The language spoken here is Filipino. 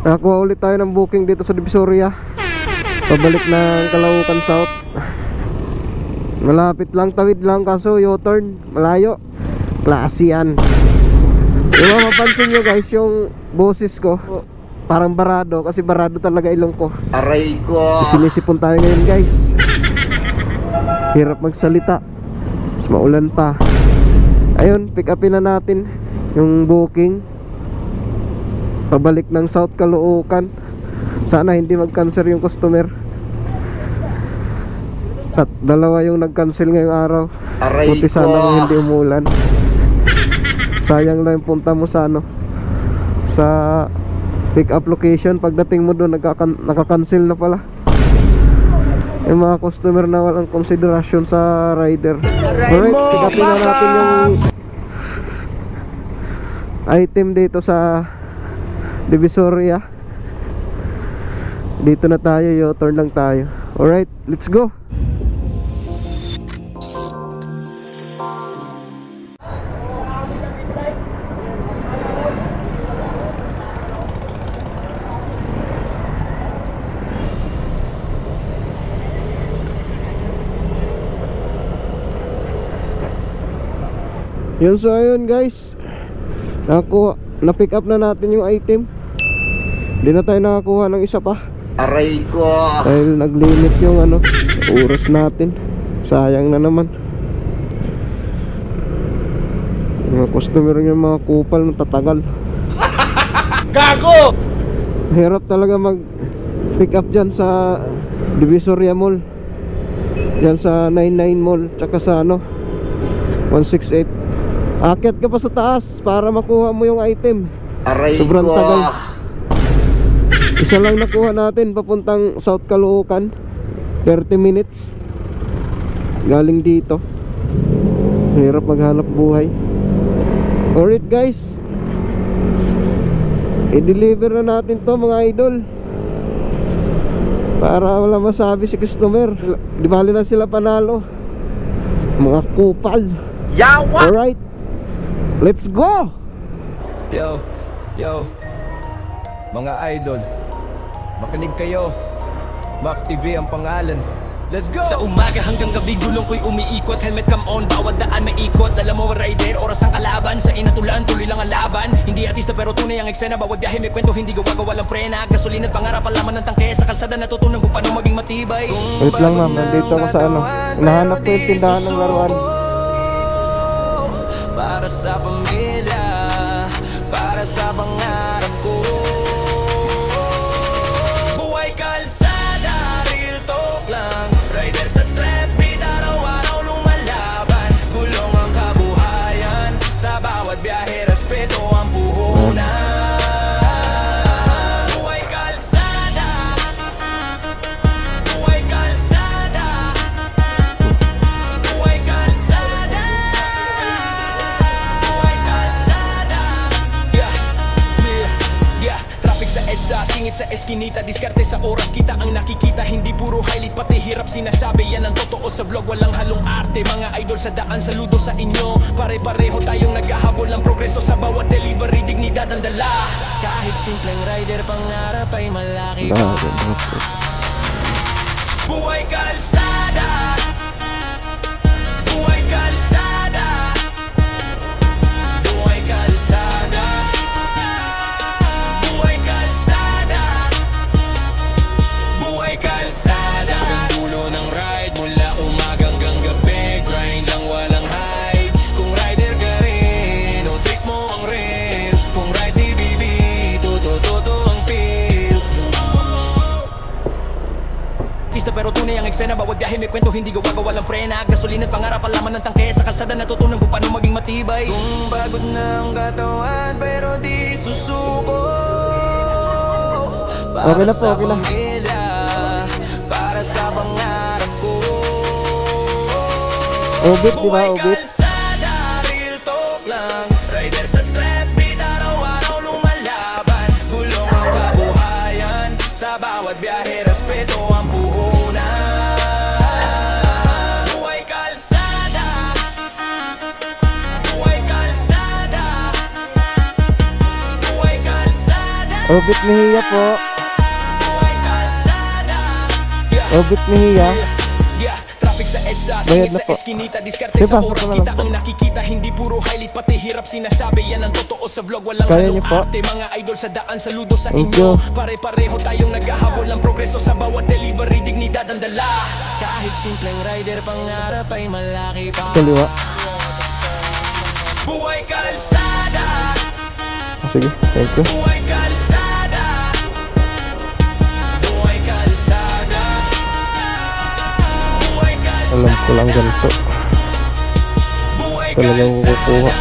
Nakakuha ulit tayo ng booking dito sa Divisoria, pabalik ng Caloocan South. Malapit lang, tawid lang, kaso U-turn, malayo. Klase yan. Diba mapansin nyo guys, yung boses ko parang barado, kasi barado talaga ilong ko. Aray ko. Sinisipon tayo ngayon guys. Hirap magsalita, mas maulan pa. Ayun, pick upin na natin yung booking pabalik ng South Caloocan. Sana hindi mag-cancel yung customer. At dalawa yung nag-cancel ngayong araw. Aray Buti ko. sana hindi umulan. Sayang lang yung punta mo sa ano, sa pick up location. Pagdating mo doon naka-cancel na pala. Yung mga customer na walang konsiderasyon sa rider. Alright, pick upin na natin yung item dito sa Divisoria. Dito na tayo, U-turn lang tayo. Alright, let's go. Yun, so ayun guys, na-pick up na natin yung item. Hindi na tayo nakakuha ng isa pa. Aray ko. Dahil nag-limit yung ano, oras natin. Sayang na naman. Mga customer yung mga kupal na tatagal. Gago! Hirap talaga mag-pick up dyan sa Divisoria Mall, dyan sa 99 Mall, tsaka sa ano 168. Akyat ka pa sa taas para makuha mo yung item. Aray Sobrang ko. tagal. Isa lang nakuha natin papuntang South Caloocan, 30 minutes galing dito. Hirap maghanap buhay. Alright guys, i-deliver na natin to mga idol, para wala masabi si customer. Di bali na sila panalo, mga kupal. Yawa! Alright, let's go! Yo, mga idol, makinig kayo. Mac TV ang pangalan. Let's go! Sa umaga hanggang gabi gulong ko'y umiikot. Helmet come on, bawat daan may ikot. Alam mo rider, oras ang kalaban. Sa inatulan, tuloy lang ang laban. Hindi artista pero tunay ang eksena. Bawat biyahe may kwento, hindi gawa walang prena. Gasolina at pangarap, alaman ng tangke. Sa kalsada natutunan kung paano maging matibay. Wait lang ma'am, nandito ako sa ano, nahanap ko yung tindahan ng laruan. Para sa pamilya, para sa pangarap ko. Buhay kalsada, real talk lang. Rider sa trap, beat araw-araw lumalaban. Gulong ang kabuhayan, sa bawat biyahe respeto ang puhunan. Buhay kalsada, buhay kalsada, buhay kalsada, buhay kalsada. Yeah, traffic sa EDSA, singit sa eskinita, diskarte sa oras, kita ang nakikita. Hindi puro highlight, pati hirap sinasabi. Yan ang totoo sa vlog, walang halong arte. Mga idol sa daan, saludo sa inyo. Pare-pareho tayong naghahabol ng progreso. Sa bawat delivery, dignidad ang dala. Kahit simpleng rider, pangarap ay malaki pa. Buhay kalsada, buhay kalsada, buhay kalsada, buhay kalsada, buhay kalsada. Ang dulo ng ride, mula umaga hanggang gabi. Grind lang walang hide. Kung rider ka rin, o trick mo ang rin. Kung ride TVB, toto ang feel. Artista pero tunay ang eksena. Bawat biyahe may kwento, hindi gawa walang prena. Gasolina at pangarap, alaman ng tangke. Sa kalsada natutunan kung paano maging matibay. Kung pagod na ang katawan pero di susuko. Okay na po, okay na. Pamilya, para sa pangarap ko. Obit, di ba? Obit. Kalsada, real talk lang. Rider sa trap, beat araw-araw lumalaban. Gulong ang kabuhayan, sa bawat biyahe respeto ang puhunan. Buhay kalsada, buhay kalsada, buhay kalsada, Obit ni Hiya po. Obit ni Hiya. Yeah, traffic sa EDSA, Bayad singit na sa po. eskinita, diskarte Sige, sa pasok oras, ko na kita lang po. ang nakikita, hindi puro highlight, pati hirap sinasabi, yan ang totoo sa vlog, walang Kaya halong niyo po. arte, mga idol sa daan, saludo sa Thank inyo, you. pare-pareho tayong naghahabol ng progreso sa bawat delivery, dignidad ang dala, kahit simpleng rider, pangarap ay malaki pa, Kaliwa. buhay kalsada, Sige, thank you. buhay kalsada, buhay kalsada, buhay kalsada, Alam ko lang ganito buhay talagang kukuha.